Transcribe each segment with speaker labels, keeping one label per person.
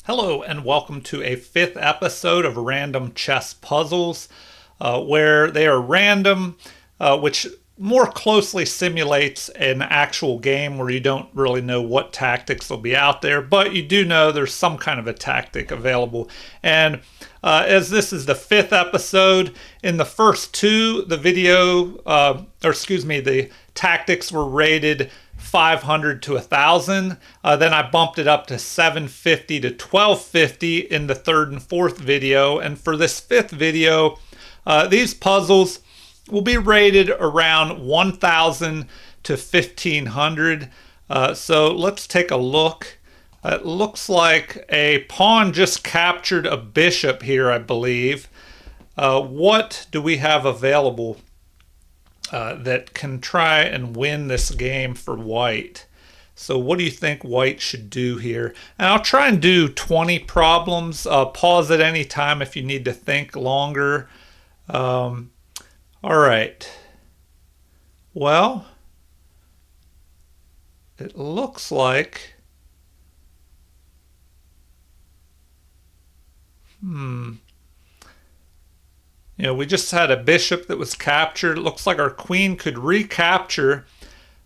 Speaker 1: Hello and welcome to a fifth episode of Random Chess Puzzles, where they are random, which more closely simulates an actual game where you don't really know what tactics will be out there, but you do know there's some kind of a tactic available. And as this is the fifth episode, in the first two, the tactics were rated 500 to 1,000. Then I bumped it up to 750 to 1250 in the third and fourth video. And for this fifth video, these puzzles will be rated around 1,000 to 1,500. So let's take a look. It looks like a pawn just captured a bishop here, I believe. What do we have available that can try and win this game for white? So what do you think white should do here? And I'll try and do 20 problems. Pause at any time if you need to think longer. All right. Well, it looks like... we just had a bishop that was captured. It looks like our queen could recapture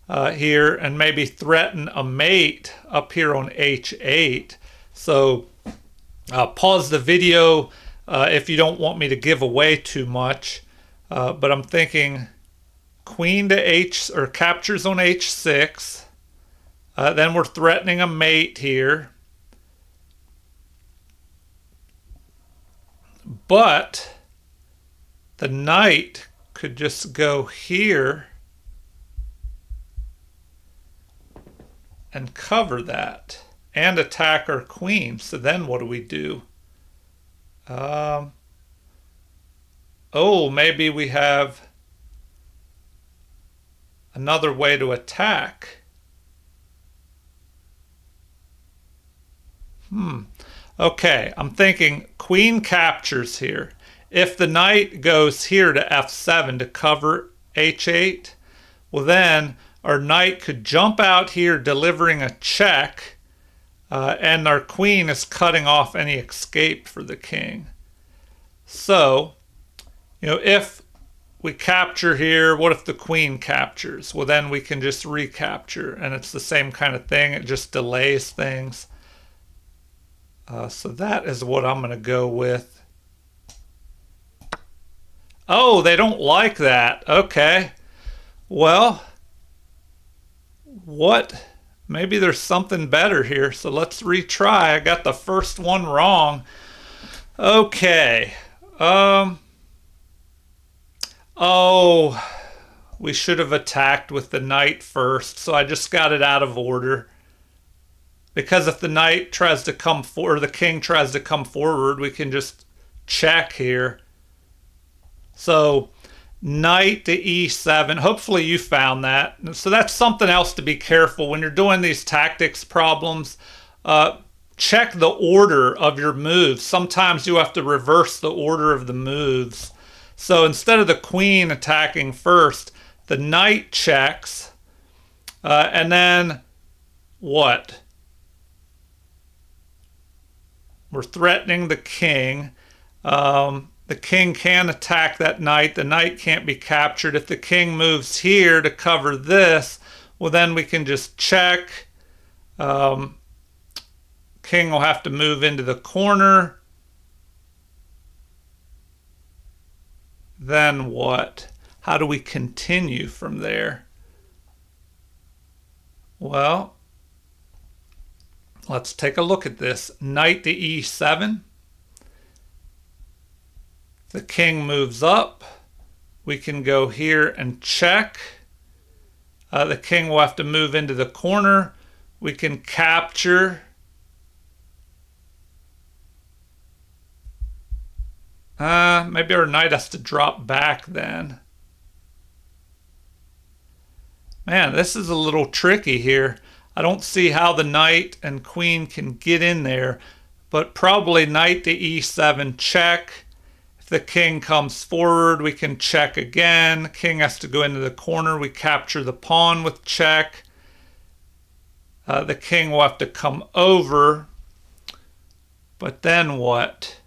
Speaker 1: here and maybe threaten a mate up here on h8. So pause the video if you don't want me to give away too much. But I'm thinking queen to h, or captures on h6. Then we're threatening a mate here. But the knight could just go here and cover that and attack our queen. So then what do we do? Maybe we have another way to attack. Okay, I'm thinking queen captures here. If the knight goes here to f7 to cover h8, well then our knight could jump out here delivering a check, and our queen is cutting off any escape for the king. So, if we capture here, what if the queen captures? Well then we can just recapture, and it's the same kind of thing. It just delays things. So that is what I'm going to go with. Oh, they don't like that. Okay. Well, what? Maybe there's something better here. So let's retry. I got the first one wrong. Okay. We should have attacked with the knight first. So I just got it out of order. Because if the knight tries to come forward, the king tries to come forward, we can just check here. So knight to e7. Hopefully you found that. So that's something else to be careful when you're doing these tactics problems. Check the order of your moves. Sometimes you have to reverse the order of the moves. So instead of the queen attacking first, the knight checks. And then what? We're threatening the king. The king can attack that knight. The knight can't be captured. If the king moves here to cover this, well then we can just check. King will have to move into the corner. Then what? How do we continue from there? Well, let's take a look at this. Knight to e7. The king moves up. We can go here and check. The king will have to move into the corner. We can capture. Maybe our knight has to drop back then. Man, this is a little tricky here. I don't see how the knight and queen can get in there, but probably knight to e7 check. If the king comes forward, we can check again. King has to go into the corner. We capture the pawn with check. The king will have to come over. But then what?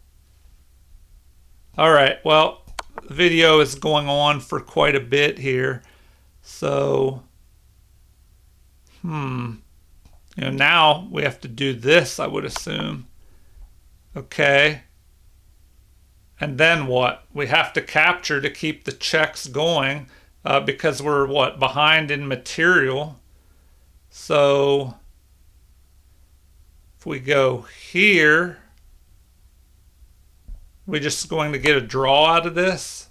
Speaker 1: All right, well, the video is going on for quite a bit here. So, now we have to do this, I would assume. Okay. And then what? We have to capture to keep the checks going because we're behind in material. So if we go here, we're just going to get a draw out of this.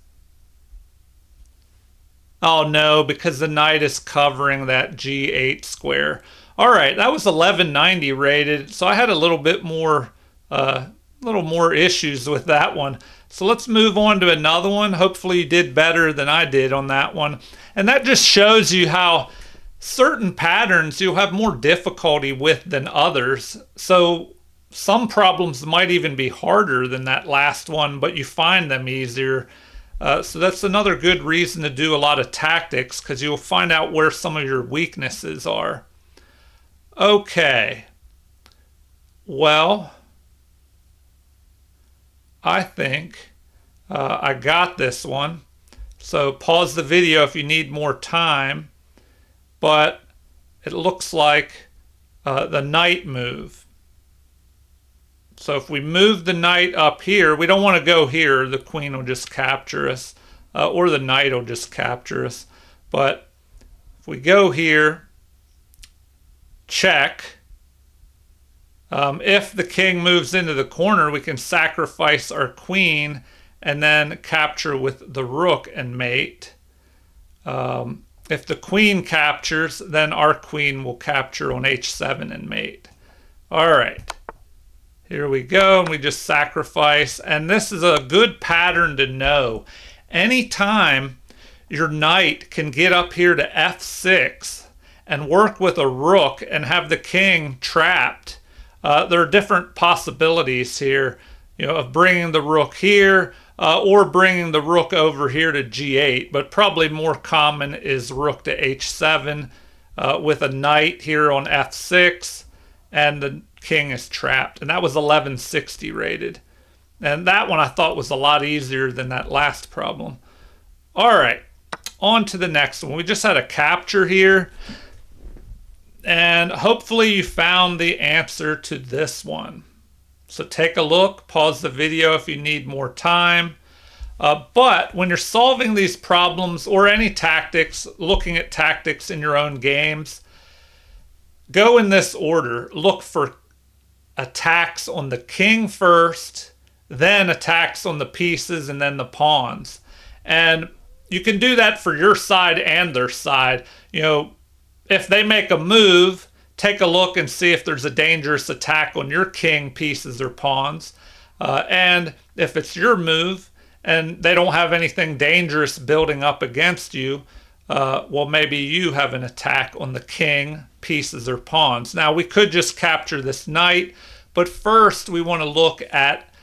Speaker 1: Oh no, because the knight is covering that G8 square. All right, that was 1190 rated, so I had a little bit more issues with that one. So let's move on to another one. Hopefully you did better than I did on that one. And that just shows you how certain patterns you'll have more difficulty with than others. So some problems might even be harder than that last one, but you find them easier. So that's another good reason to do a lot of tactics, because you'll find out where some of your weaknesses are. Okay. Well, I think I got this one. So pause the video if you need more time. But it looks like the knight move. So if we move the knight up here, we don't want to go here. The queen will just capture us, or the knight will just capture us. But if we go here, check. If the king moves into the corner, we can sacrifice our queen and then capture with the rook and mate. If the queen captures, then our queen will capture on h7 and mate. All right. Here we go, and we just sacrifice. And this is a good pattern to know. Anytime your knight can get up here to f6 and work with a rook and have the king trapped, there are different possibilities here, of bringing the rook here or bringing the rook over here to g8. But probably more common is rook to h7 with a knight here on f6, and the king is trapped. And that was 1160 rated. And that one I thought was a lot easier than that last problem. All right, on to the next one. We just had a capture here. And hopefully you found the answer to this one. So take a look, pause the video if you need more time. But when you're solving these problems or any tactics, looking at tactics in your own games, go in this order. Look for attacks on the king first, then attacks on the pieces, and then the pawns. And you can do that for your side and their side. If they make a move, take a look and see if there's a dangerous attack on your king, pieces, or pawns. And if it's your move and they don't have anything dangerous building up against you, well, maybe you have an attack on the king, pieces, or pawns. Now, we could just capture this knight, but first we want to look at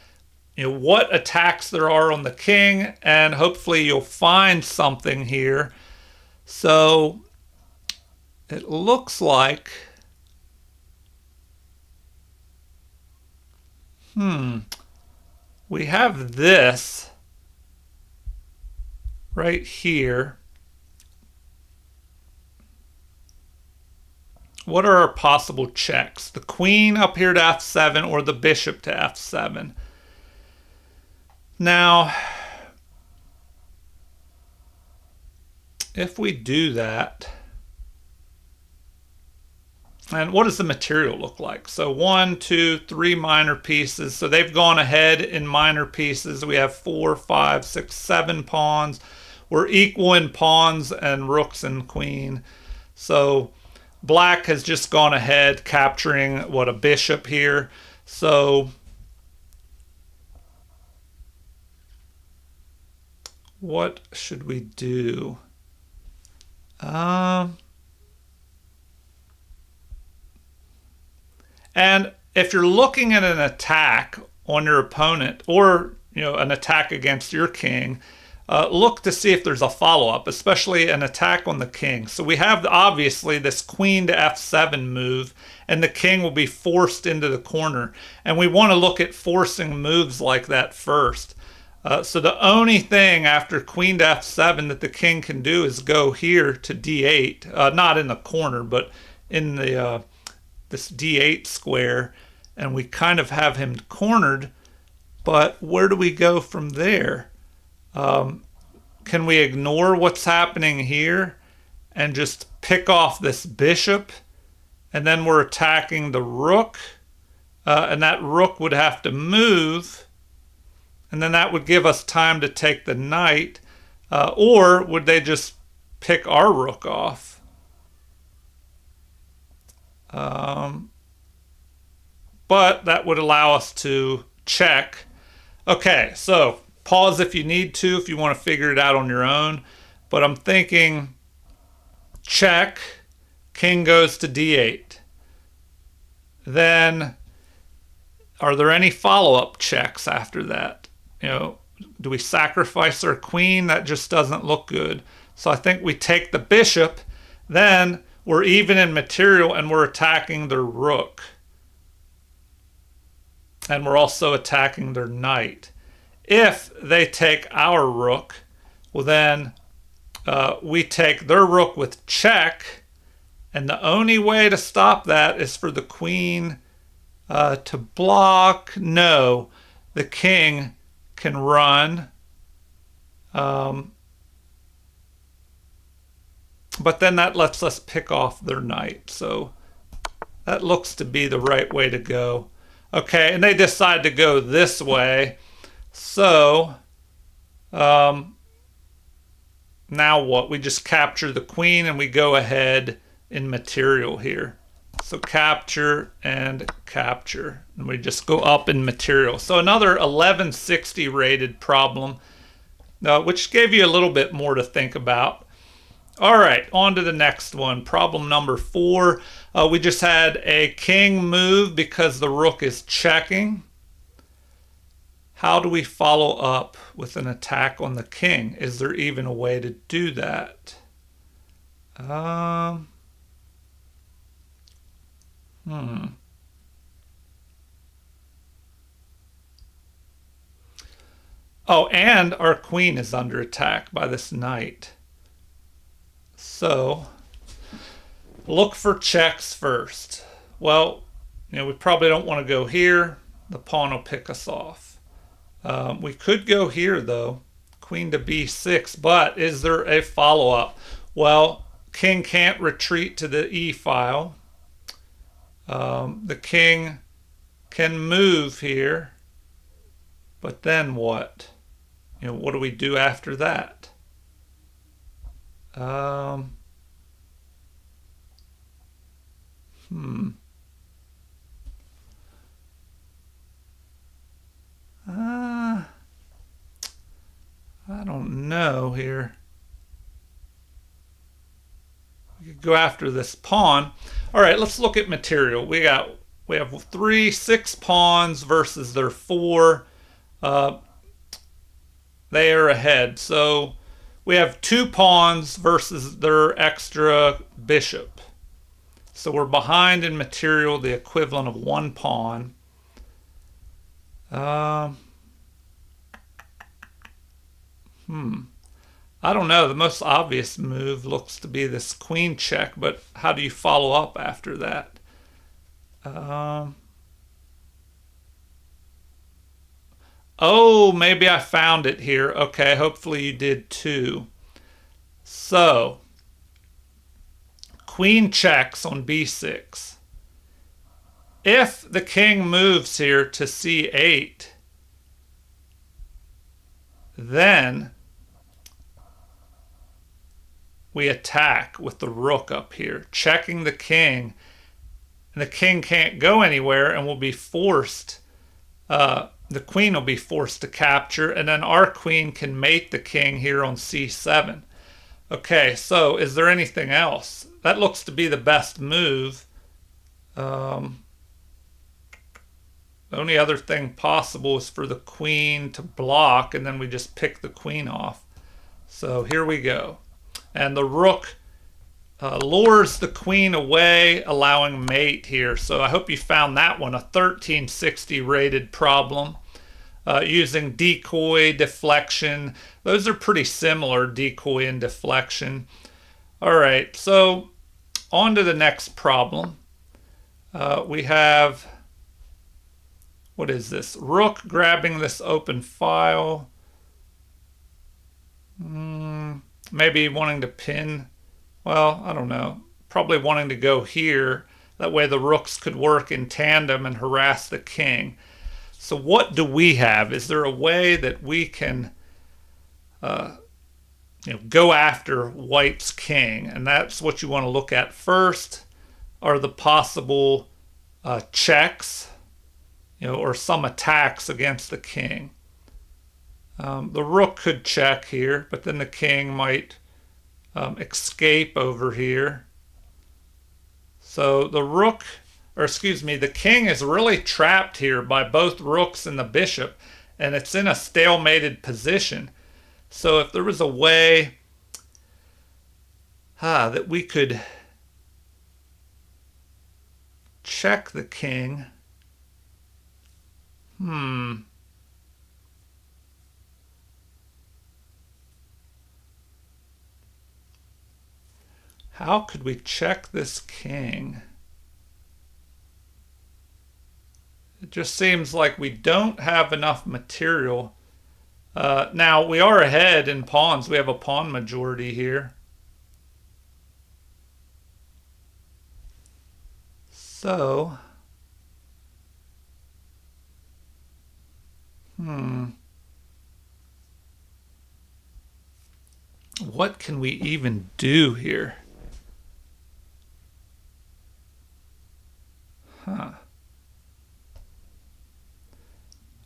Speaker 1: what attacks there are on the king, and hopefully you'll find something here. So it looks like, we have this right here. What are our possible checks? The queen up here to f7 or the bishop to f7. Now, if we do that, and what does the material look like? So 1, 2, 3 minor pieces. So they've gone ahead in minor pieces. We have 4, 5, 6, 7 pawns. We're equal in pawns and rooks and queen. So black has just gone ahead capturing a bishop here. So what should we do? And if you're looking at an attack on your opponent, or an attack against your king, look to see if there's a follow-up, especially an attack on the king. So we have obviously this queen to f7 move, and the king will be forced into the corner. And we want to look at forcing moves like that first. So the only thing after queen to f7 that the king can do is go here to d8, not in the corner, but in the this d8 square, and we kind of have him cornered. But where do we go from there? Can we ignore what's happening here and just pick off this bishop? And then we're attacking the rook, and that rook would have to move, and then that would give us time to take the knight. Or would they just pick our rook off? But that would allow us to check. Okay, so pause if you need to, if you want to figure it out on your own. But I'm thinking check, king goes to d8. Then are there any follow-up checks after that? You know, do we sacrifice our queen? That just doesn't look good. So I think we take the bishop, then we're even in material and we're attacking their rook. And we're also attacking their knight. If they take our rook, well then we take their rook with check, and the only way to stop that is for the queen to block. No, the king can run. But then that lets us pick off their knight. So that looks to be the right way to go. Okay, and they decide to go this way. So now what? We just capture the queen and we go ahead in material here. So capture and capture. And we just go up in material. So another 1160 rated problem, which gave you a little bit more to think about. All right, on to the next one. Problem number 4. We just had a king move because the rook is checking. How do we follow up with an attack on the king? Is there even a way to do that? Oh, and our queen is under attack by this knight. So look for checks first. Well, we probably don't want to go here. The pawn will pick us off. We could go here though, queen to b6, but is there a follow-up? Well, king can't retreat to the e file. The king can move here, but then what? What do we do after that? I don't know here. We could go after this pawn. All right, let's look at material. We have 6 pawns versus their 4. They are ahead. So we have 2 pawns versus their extra bishop. So we're behind in material, the equivalent of 1 pawn. I don't know. The most obvious move looks to be this queen check, but how do you follow up after that? Oh, maybe I found it here. Okay, hopefully you did too. So, queen checks on b6. If the king moves here to c8, then we attack with the rook up here, checking the king. And the king can't go anywhere and will be forced, the queen will be forced to capture, and then our queen can mate the king here on c7. Okay, so is there anything else? That looks to be the best move. The only other thing possible is for the queen to block, and then we just pick the queen off. So here we go. And the rook lures the queen away, allowing mate here. So I hope you found that one a 1360 rated problem. Using decoy, deflection. Those are pretty similar, decoy and deflection. All right, so on to the next problem. We have, what is this? Rook grabbing this open file. Maybe wanting to pin. Well, I don't know. Probably wanting to go here. That way the rooks could work in tandem and harass the king. So what do we have? Is there a way that we can go after white's king? And that's what you want to look at first, are the possible checks, or some attacks against the king. The rook could check here, but then the king might escape over here. So the rook, or excuse me, the king is really trapped here by both rooks and the bishop, and it's in a stalemated position. So if there was a way that we could check the king, how could we check this king? It just seems like we don't have enough material. Now, we are ahead in pawns. We have a pawn majority here. So, what can we even do here?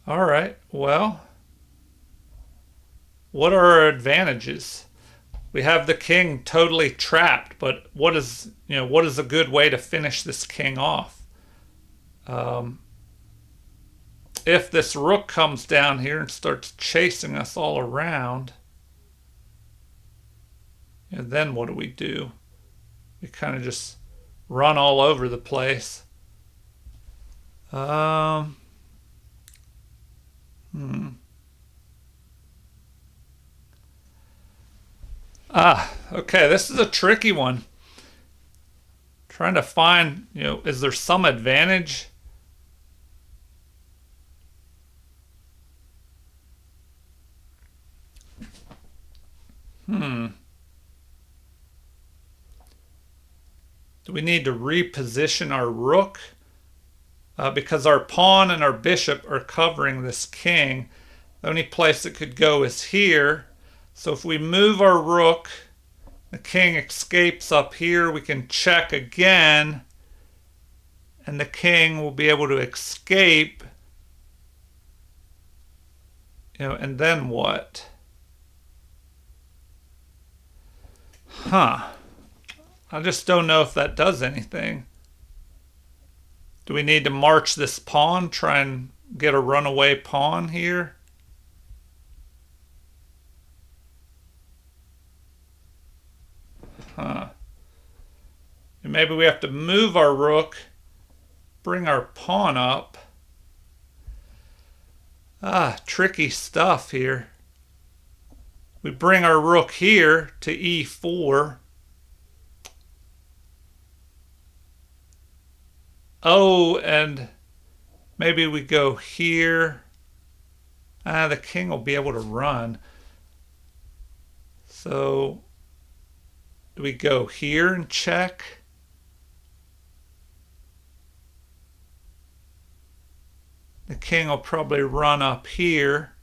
Speaker 1: All right, well, what are our advantages? We have the king totally trapped, but what is a good way to finish this king off? If this rook comes down here and starts chasing us all around, then what do? We kind of just run all over the place. Okay, this is a tricky one. Trying to find, is there some advantage? Do we need to reposition our rook? Because our pawn and our bishop are covering this king. The only place it could go is here. So if we move our rook, the king escapes up here. We can check again, and the king will be able to escape. And then what? I just don't know if that does anything. Do we need to march this pawn, try and get a runaway pawn here? Maybe we have to move our rook, bring our pawn up. Tricky stuff here. We bring our rook here to e4. Oh, and maybe we go here. The king will be able to run. So, do we go here and check? The king will probably run up here.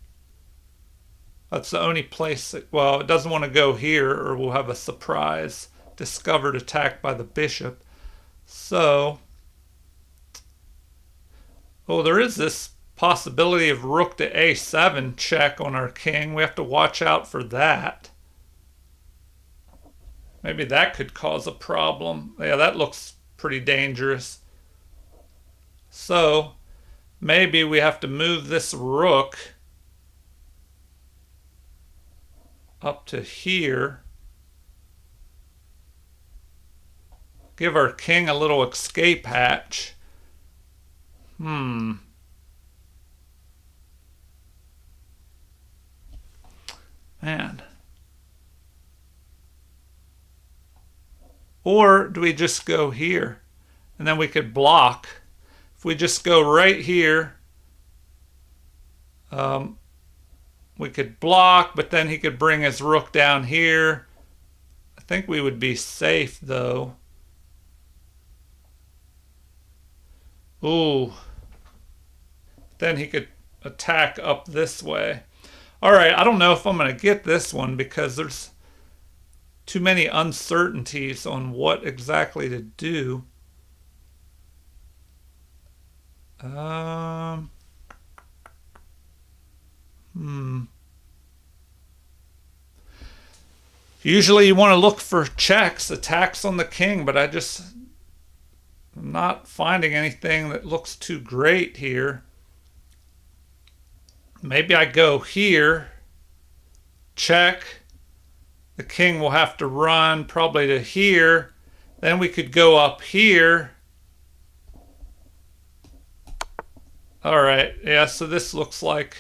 Speaker 1: That's the only place that, well, it doesn't want to go here or we'll have a surprise discovered attack by the bishop. So, there is this possibility of rook to a7 check on our king. We have to watch out for that. Maybe that could cause a problem. Yeah, that looks pretty dangerous. So, maybe we have to move this rook up to here. Give our king a little escape hatch. Man. Or do we just go here? And then we could block. If we just go right here, we could block, but then he could bring his rook down here. I think we would be safe, though. Ooh. Then he could attack up this way. All right, I don't know if I'm going to get this one because there's too many uncertainties on what exactly to do. Usually you want to look for checks, attacks on the king, but I'm not finding anything that looks too great here. Maybe I go here, check. The king will have to run probably to here. Then we could go up here. All right, yeah, so this looks like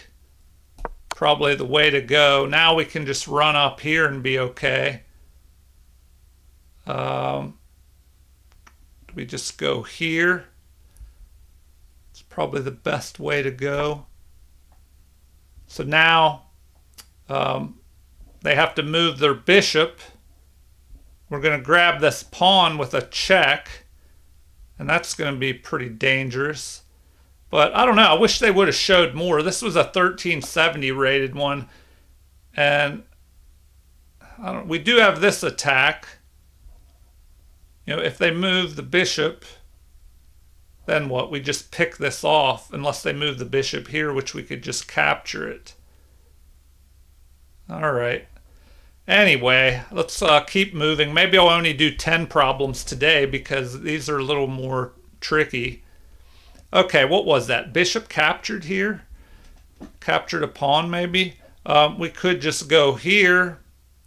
Speaker 1: probably the way to go. Now we can just run up here and be okay. We just go here. It's probably the best way to go. So now they have to move their bishop. We're going to grab this pawn with a check, and that's going to be pretty dangerous. But I don't know. I wish they would have showed more. This was a 1370 rated one, and we do have this attack. You know, if they move the bishop, then what? We just pick this off unless they move the bishop here, which we could just capture it. All right. Anyway, let's keep moving. Maybe I'll only do 10 problems today because these are a little more tricky. Okay, what was that? Bishop captured here? Captured a pawn, maybe? We could just go here,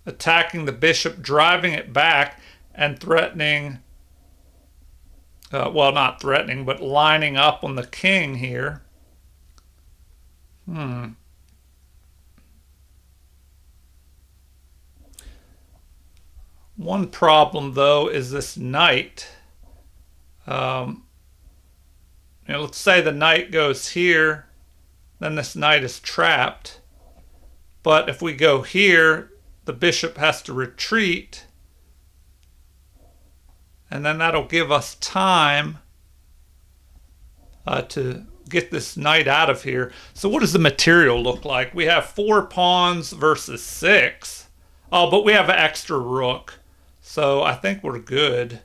Speaker 1: attacking the bishop, driving it back, and threatening, well, not threatening, but lining up on the king here. One problem, though, is this knight. Let's say the knight goes here, then this knight is trapped. But if we go here, the bishop has to retreat. And then that'll give us time to get this knight out of here. So what does the material look like? We have 4 pawns versus 6. Oh, but we have an extra rook. So I think we're good.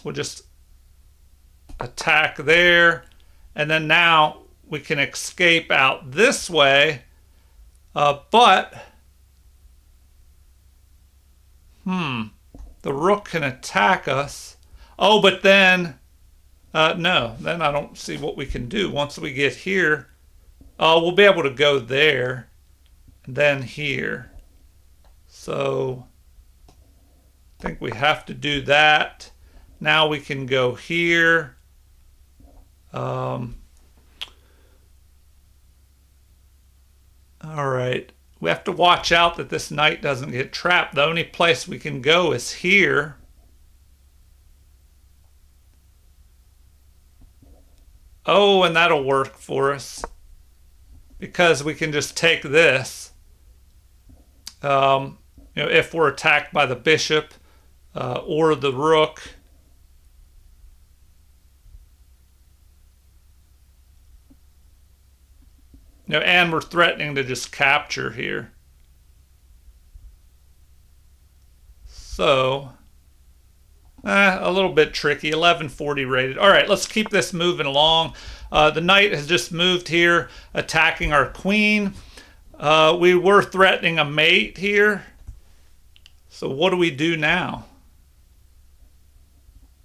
Speaker 1: We'll just attack there. And then now we can escape out this way. But the rook can attack us. Oh, but then, no, then I don't see what we can do. Once we get here, we'll be able to go there, and then here. So I think we have to do that. Now we can go here. All right. We have to watch out that this knight doesn't get trapped. The only place we can go is here. Oh, and that'll work for us because we can just take this. If we're attacked by the bishop or the rook. And we're threatening to just capture here. So, a little bit tricky, 1140 rated. All right, let's keep this moving along. The knight has just moved here, attacking our queen. We were threatening a mate here. So what do we do now?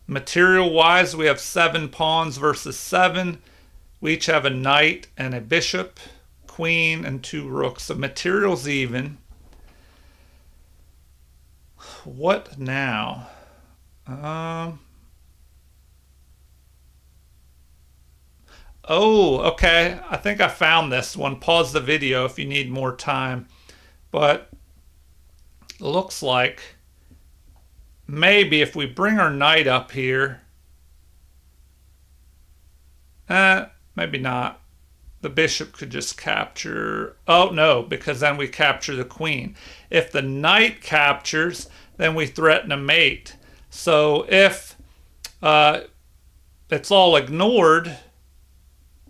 Speaker 1: Material-wise, we have 7 pawns versus 7. We each have a knight and a bishop, queen, and 2 rooks. So material's even. what now? Oh, okay. I think I found this one. Pause the video if you need more time. But it looks like maybe if we bring our knight up here, maybe not. The bishop could just capture. Oh, no, because then we capture the queen. If the knight captures, then we threaten a mate. So if it's all ignored,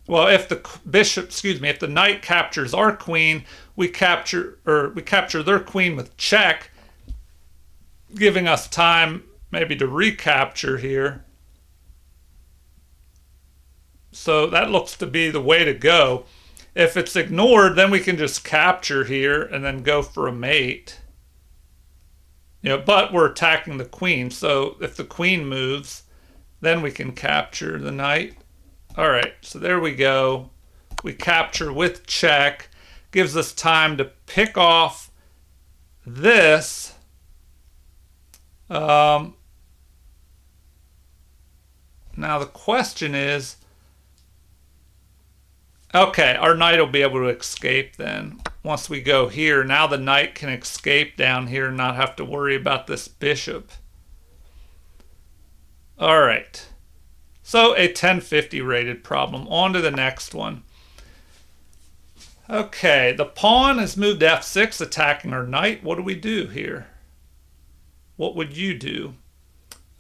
Speaker 1: well, if the bishop, excuse me, if the knight captures our queen, we capture their queen with check, giving us time maybe to recapture here. So that looks to be the way to go. If it's ignored, then we can just capture here and then go for a mate. But we're attacking the queen. So if the queen moves, then we can capture the knight. All right, so there we go. We capture with check. Gives us time to pick off this. Now the question is, okay, our knight will be able to escape then. Once we go here, now the knight can escape down here and not have to worry about this bishop. All right. So a 1050 rated problem. On to the next one. Okay, the pawn has moved to f6, attacking our knight. What do we do here? What would you do?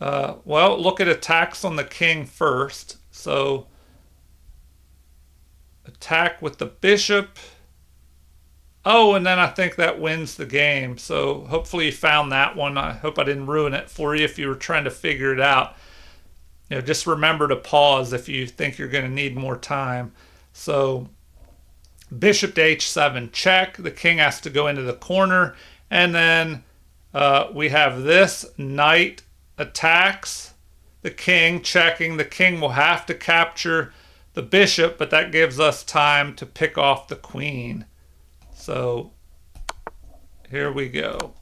Speaker 1: Well, look at attacks on the king first. So attack with the bishop. Oh, and then I think that wins the game. So hopefully you found that one. I hope I didn't ruin it for you if you were trying to figure it out. Just remember to pause if you think you're going to need more time. So bishop to h7 check. The king has to go into the corner. And then we have this knight attacks the king, checking. The king will have to capture the bishop, but that gives us time to pick off the queen. So here we go.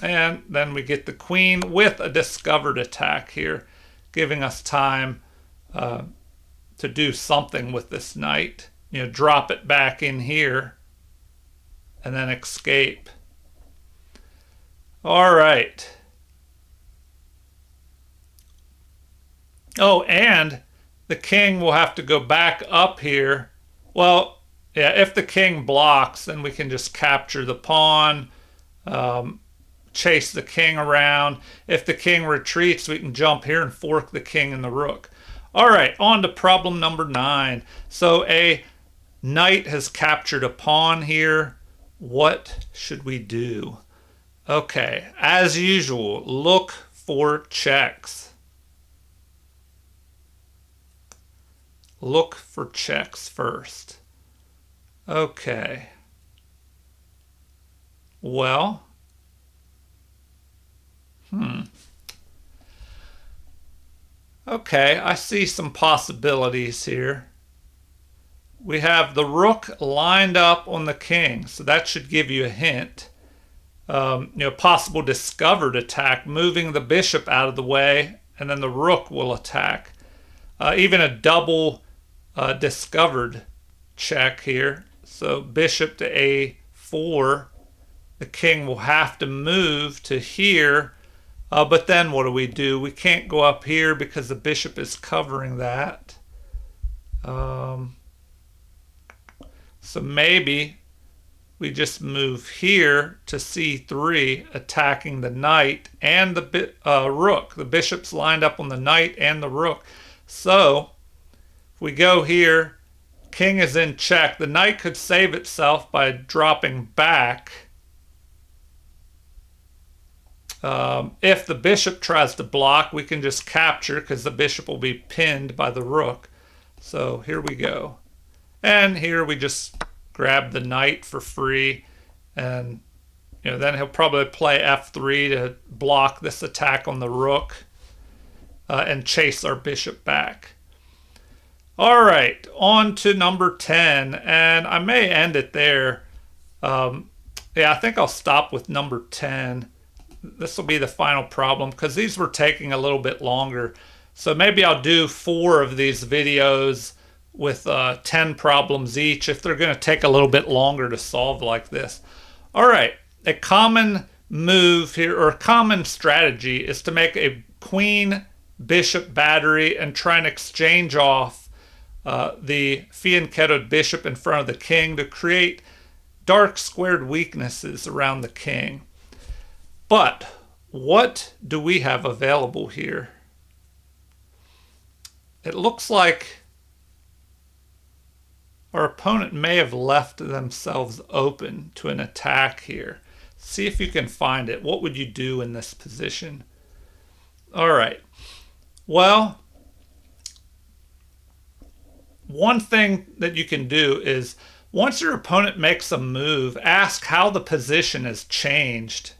Speaker 1: And then we get the queen with a discovered attack here, giving us time to do something with this knight. Drop it back in here and then escape. All right. Oh, and the king will have to go back up here. Well, yeah, if the king blocks, then we can just capture the pawn, chase the king around. If the king retreats, we can jump here and fork the king and the rook. All right, on to problem number 9. So a knight has captured a pawn here. What should we do? Okay, as usual, look for checks. Look for checks first. Okay. Well, okay, I see some possibilities here. We have the rook lined up on the king, so that should give you a hint. Possible discovered attack, moving the bishop out of the way, and then the rook will attack. Even a double discovered check here. So bishop to a4. The king will have to move to here. But then what do? We can't go up here because the bishop is covering that. So maybe we just move here to c3, attacking the knight and the rook. The bishop's lined up on the knight and the rook. So if we go here, king is in check. The knight could save itself by dropping back. If the bishop tries to block, we can just capture because the bishop will be pinned by the rook. So here we go. And here we just grab the knight for free. And then he'll probably play f3 to block this attack on the rook and chase our bishop back. All right, on to number 10. And I may end it there. Yeah, I think I'll stop with number 10. this will be the final problem because these were taking a little bit longer. So maybe I'll do 4 of these videos with 10 problems each if they're going to take a little bit longer to solve like this. All right, a common move here, or a common strategy, is to make a queen bishop battery and try and exchange off the fianchettoed bishop in front of the king to create dark squared weaknesses around the king. But what do we have available here? It looks like our opponent may have left themselves open to an attack here. See if you can find it. What would you do in this position? All right. Well, one thing that you can do is once your opponent makes a move, ask how the position has changed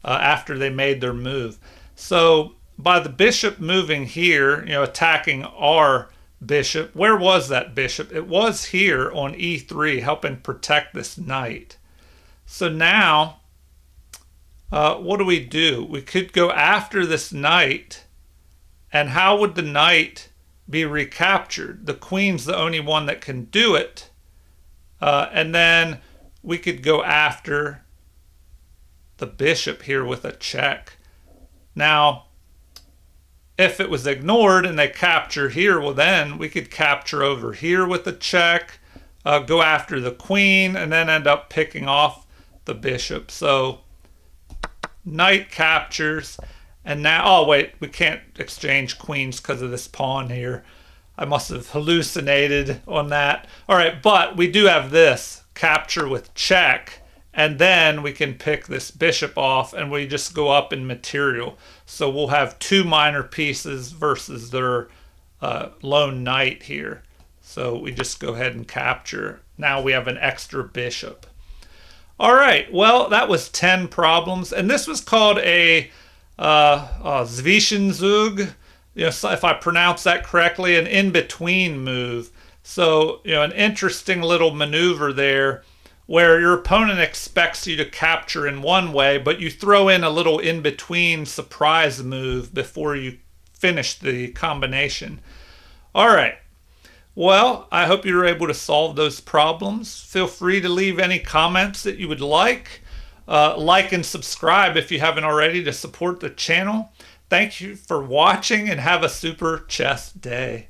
Speaker 1: after they made their move. So by the bishop moving here, attacking our bishop, where was that bishop? It was here on e3, helping protect this knight. So now, what do? We could go after this knight, and how would the knight be recaptured? The queen's the only one that can do it. And then we could go after the bishop here with a check. Now, if it was ignored and they capture here, well then we could capture over here with a check, go after the queen, and then end up picking off the bishop. So knight captures, and now, oh wait, we can't exchange queens because of this pawn here. I must have hallucinated on that. All right, but we do have this capture with check, and then we can pick this bishop off and we just go up in material. So we'll have 2 minor pieces versus their lone knight here. So we just go ahead and capture. Now we have an extra bishop. All right, well, that was 10 problems. And this was called a Zwischenzug. If I pronounce that correctly, an in-between move. So, an interesting little maneuver there where your opponent expects you to capture in one way, but you throw in a little in-between surprise move before you finish the combination. All right. Well, I hope you were able to solve those problems. Feel free to leave any comments that you would like. Like and subscribe if you haven't already to support the channel. Thank you for watching and have a super chess day.